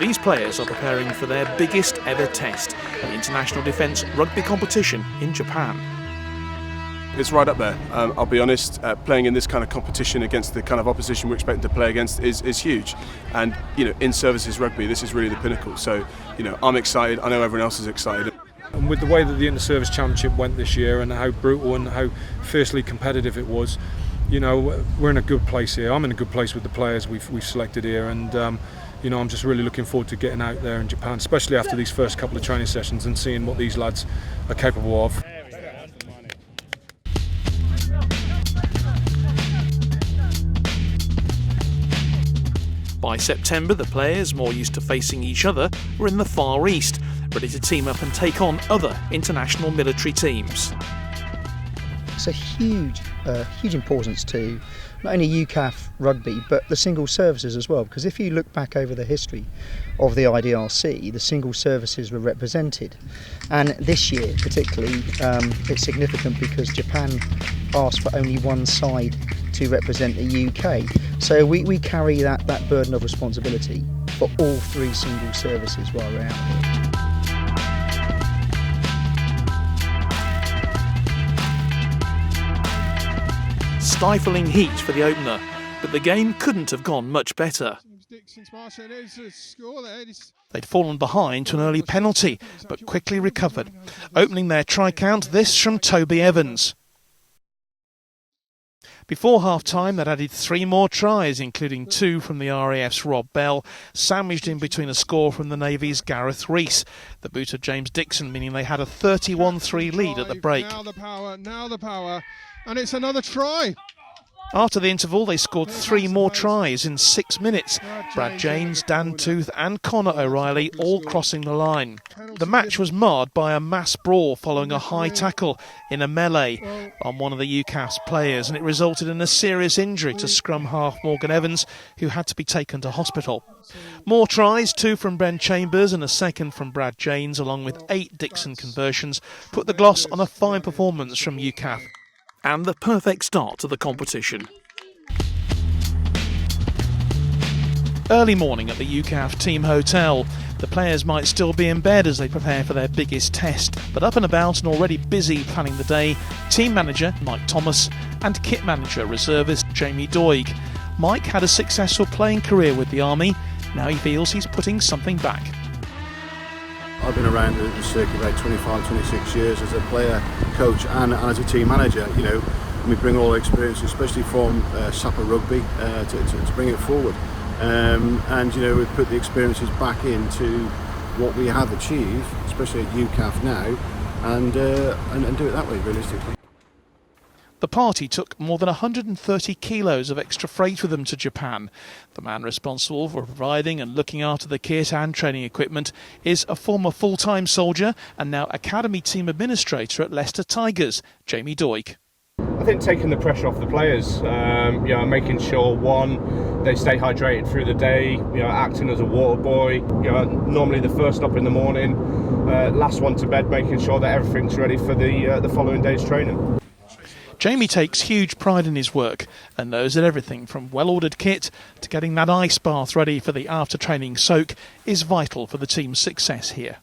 These players are preparing for their biggest ever test, the International Defence Rugby Competition in Japan. It's right up there. I'll be honest, playing in this kind of competition against the kind of opposition we're expecting to play against is huge. And, in services rugby, this is really the pinnacle. So, I'm excited. I know everyone else is excited. And with the way that the Inter-Service Championship went this year and how brutal and how fiercely competitive it was, we're in a good place here. I'm in a good place with the players we've selected here, and I'm just really looking forward to getting out there in Japan, especially after these first couple of training sessions and seeing what these lads are capable of. By September, the players, more used to facing each other, were in the Far East, ready to team up and take on other international military teams. It's a huge importance to not only UKAF rugby but the single services as well, because if you look back over the history of the IDRC, the single services were represented, and this year particularly it's significant because Japan asked for only one side to represent the UK, so we carry that burden of responsibility for all three single services while we're out here. Stifling heat for the opener, but the game couldn't have gone much better. They'd fallen behind to an early penalty, but quickly recovered. Opening their try count, this from Toby Evans. Before half-time, they'd added 3 more tries, including 2 from the RAF's Rob Bell, sandwiched in between a score from the Navy's Gareth Rees. The boot of James Dixon, meaning they had a 31-3 lead at the break. Now the power, and it's another try. After the interval, they scored 3 more tries in 6 minutes. Brad James, Dan Tooth and Connor O'Reilly all crossing the line. The match was marred by a mass brawl following a high tackle in a melee on one of the UKAF's players, and it resulted in a serious injury to scrum half Morgan Evans, who had to be taken to hospital. More tries, 2 from Ben Chambers and a second from Brad James, along with 8 Dixon conversions, put the gloss on a fine performance from UKAF. And the perfect start to the competition. Early morning at the UKAF team hotel. The players might still be in bed as they prepare for their biggest test, but up and about and already busy planning the day, team manager Mike Thomas and kit manager reservist Jamie Doig. Mike had a successful playing career with the Army. Now he feels he's putting something back. I've been around the circuit about 25, 26 years as a player, coach and as a team manager, and we bring all our experience, especially from Sapper Rugby, to bring it forward. We've put the experiences back into what we have achieved, especially at UKAF now, and do it that way, realistically. The party took more than 130 kilos of extra freight with them to Japan. The man responsible for providing and looking after the kit and training equipment is a former full-time soldier and now academy team administrator at Leicester Tigers, Jamie Doig. I think taking the pressure off the players, making sure, one, they stay hydrated through the day, acting as a water boy, normally the first stop in the morning, last one to bed, making sure that everything's ready for the following day's training. Jamie takes huge pride in his work and knows that everything from well-ordered kit to getting that ice bath ready for the after-training soak is vital for the team's success here.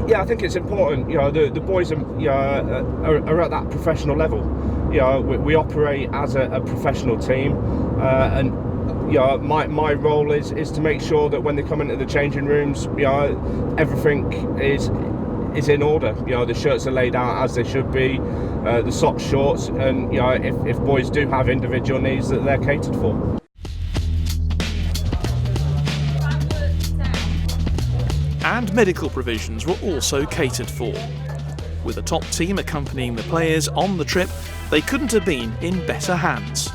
Yeah, I think it's important. The boys are at that professional level. We operate as a professional team, and my role is to make sure that when they come into the changing rooms, everything is in order. The shirts are laid out as they should be, the socks, shorts, and if boys do have individual needs, that they're catered for. And medical provisions were also catered for. With a top team accompanying the players on the trip, they couldn't have been in better hands.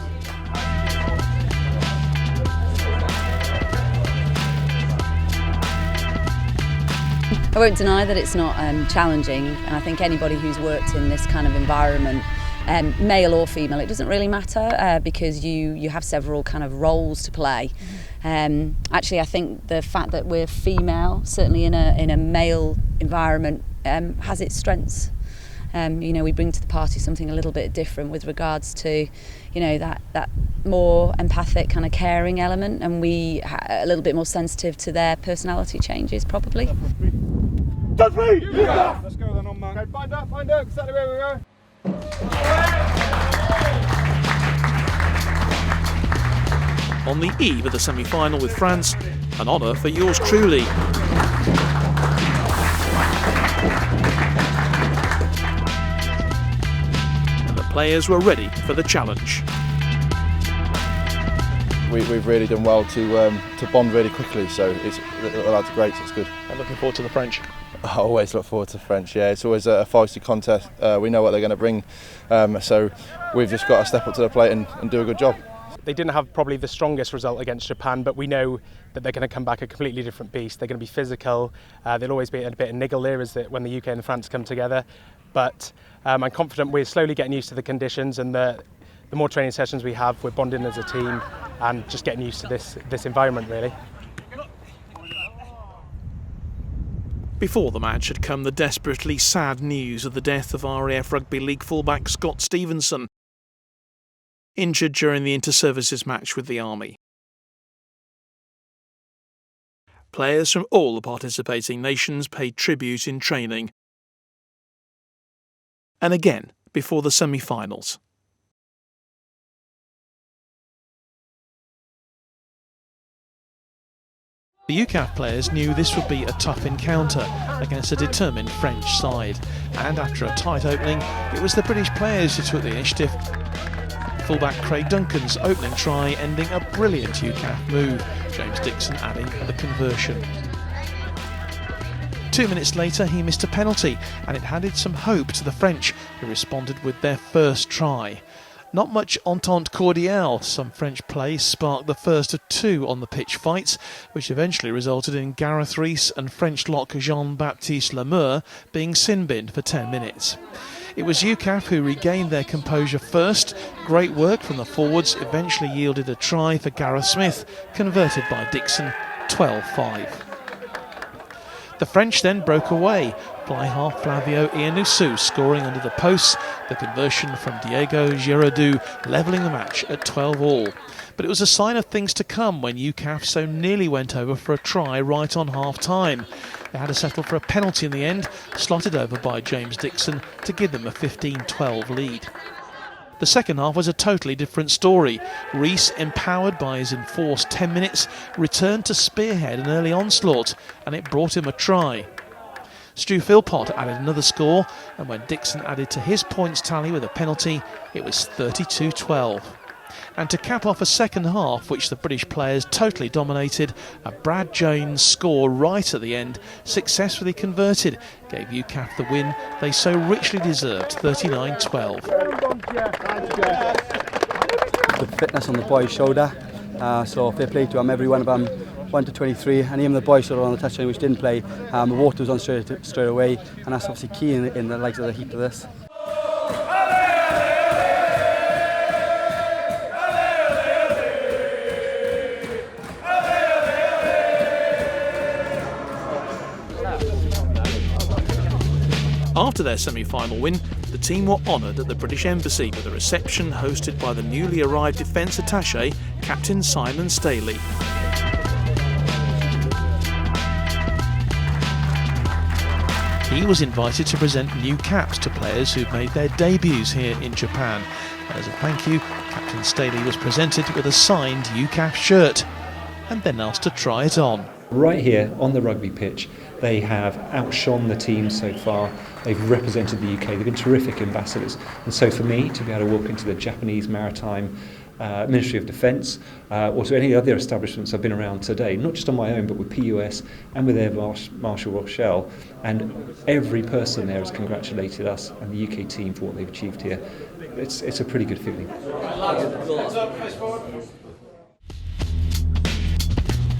I won't deny that it's not challenging, and I think anybody who's worked in this kind of environment, male or female, it doesn't really matter because you have several kind of roles to play. Actually, I think the fact that we're female, certainly in a male environment, has its strengths. We bring to the party something a little bit different with regards to, that more empathic kind of caring element, and we a little bit more sensitive to their personality changes probably. Let's go then on, man. Okay, find out exactly where we go. On the eve of the semi-final with France, an honour for yours truly. And the players were ready for the challenge. We've really done well to bond really quickly, so the lads are great, so it's good. And looking forward to the French. I always look forward to French, yeah. It's always a feisty contest. We know what they're going to bring, so we've just got to step up to the plate and do a good job. They didn't have probably the strongest result against Japan, but we know that they're going to come back a completely different beast. They're going to be physical. There'll always be a bit of niggle there when the UK and France come together. But I'm confident we're slowly getting used to the conditions, and the more training sessions we have, we're bonding as a team and just getting used to this environment, really. Before the match had come the desperately sad news of the death of RAF Rugby League fullback Scott Stevenson, injured during the inter-services match with the Army. Players from all the participating nations paid tribute in training. And again, before the semi-finals. The UKAF players knew this would be a tough encounter against a determined French side, and after a tight opening, it was the British players who took the initiative. Fullback Craig Duncan's opening try ending a brilliant UKAF move, James Dixon adding the conversion. 2 minutes later he missed a penalty, and it added some hope to the French, who responded with their first try. Not much entente cordiale, some French play sparked the first of two on the pitch fights, which eventually resulted in Gareth Rees and French lock Jean-Baptiste Lemeur being sin-binned for 10 minutes. It was UKAF who regained their composure first. Great work from the forwards eventually yielded a try for Gareth Smith, converted by Dixon, 12-5. The French then broke away, fly half Flavio Iannusu scoring under the posts, the conversion from Diego Giraudoux levelling the match at 12-all. But it was a sign of things to come when UKAF so nearly went over for a try right on half-time. They had to settle for a penalty in the end, slotted over by James Dixon to give them a 15-12 lead. The second half was a totally different story. Rees, empowered by his enforced 10 minutes, returned to spearhead an early onslaught, and it brought him a try. Stu Philpott added another score, and when Dixon added to his points tally with a penalty, it was 32-12. And to cap off a second half which the British players totally dominated, a Brad Jones score right at the end, successfully converted, gave UKAF the win they so richly deserved, 39-12. The fitness on the boys' shoulder, so fair play to them, every one of them, 1 to 23, and even the boys that were on the touchline which didn't play, the water was on straight away, and that's obviously key in the likes of the heat of this. After their semi-final win, the team were honoured at the British Embassy with a reception hosted by the newly arrived Defence Attaché, Captain Simon Staley. He was invited to present new caps to players who'd made their debuts here in Japan. As a thank you, Captain Staley was presented with a signed UKAF shirt and then asked to try it on. Right here on the rugby pitch, they have outshone the team so far. They've represented the UK. They've been terrific ambassadors. And so for me to be able to walk into the Japanese Maritime Ministry of Defence or to any other establishments I've been around today, not just on my own but with PUS and with Air Marshal Rochelle, and every person there has congratulated us and the UK team for what they've achieved here. It's a pretty good feeling.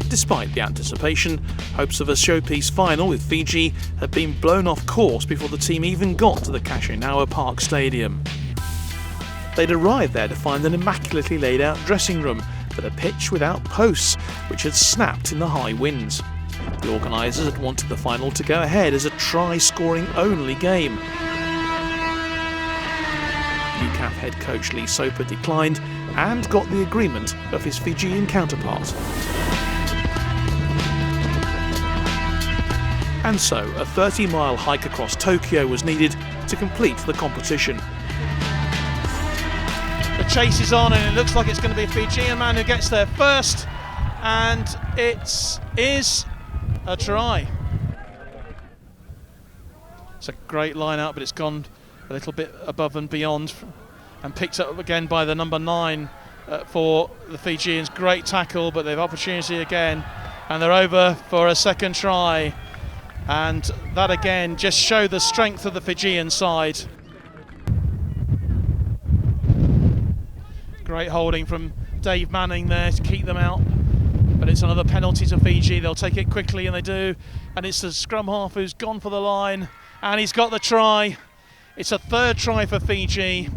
Despite the anticipation, hopes of a showpiece final with Fiji had been blown off course before the team even got to the Kashimawa Park Stadium. They'd arrived there to find an immaculately laid out dressing room, but a pitch without posts, which had snapped in the high winds. The organisers had wanted the final to go ahead as a try-scoring only game. UKAF head coach Lee Soper declined and got the agreement of his Fijian counterpart. And so, a 30-mile hike across Tokyo was needed to complete the competition. The chase is on, and it looks like it's going to be a Fijian man who gets there first, and it is a try. It's a great line out, but it's gone a little bit above and beyond, and picked up again by the number 9 for the Fijians. Great tackle, but they've opportunity again, and they're over for a second try. And that again just showed the strength of the Fijian side. Great holding from Dave Manning there to keep them out. But it's another penalty to Fiji. They'll take it quickly, and they do. And it's the scrum half who's gone for the line. And he's got the try. It's a third try for Fiji.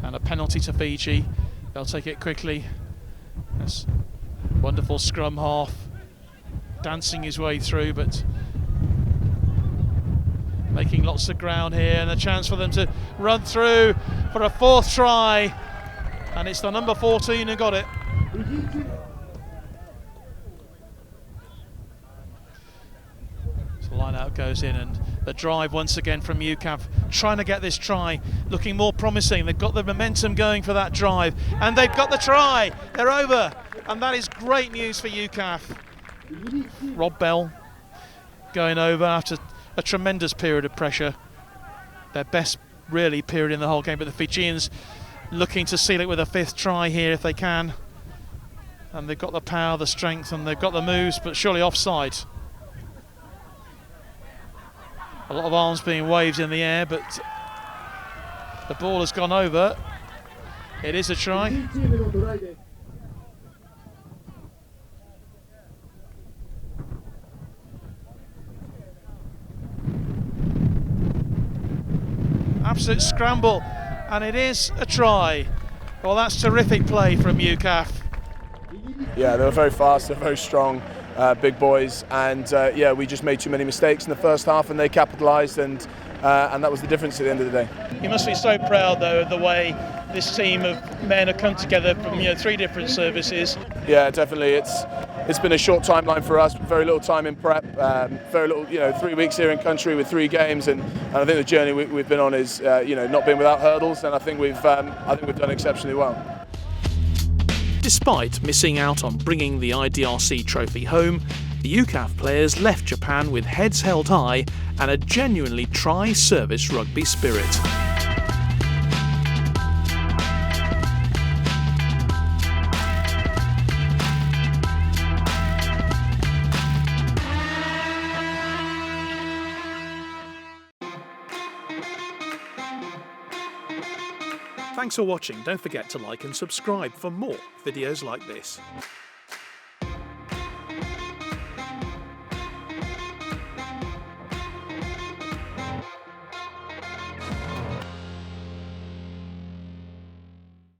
And a penalty to Fiji. They'll take it quickly. That's wonderful scrum half. Dancing his way through, but making lots of ground here, and a chance for them to run through for a fourth try, and it's the number 14 who got it. So the line out goes in, and the drive once again from UKAF, trying to get this try, looking more promising. They've got the momentum going for that drive, and they've got the try. They're over, and that is great news for UKAF. Rob Bell going over after a tremendous period of pressure, their best really period in the whole game, but the Fijians looking to seal it with a fifth try here if they can, and they've got the power, the strength, and they've got the moves, but surely offside. A lot of arms being waved in the air, but the ball has gone over. It is a try. Absolute scramble, and it is a try. Well, that's terrific play from UKAF. Yeah, they were very fast, they're very strong, big boys, and yeah, we just made too many mistakes in the first half, and they capitalised, and that was the difference at the end of the day. You must be so proud, though, of the way this team of men have come together from 3 different services. Yeah, definitely. It's been a short timeline for us, very little time in prep, very little, 3 weeks here in country with 3 games, and I think the journey we've been on is, not been without hurdles, and I think we've done exceptionally well. Despite missing out on bringing the IDRC trophy home, the UKAF players left Japan with heads held high and a genuinely tri-service rugby spirit. Thanks for watching. Don't forget to like and subscribe for more videos like this.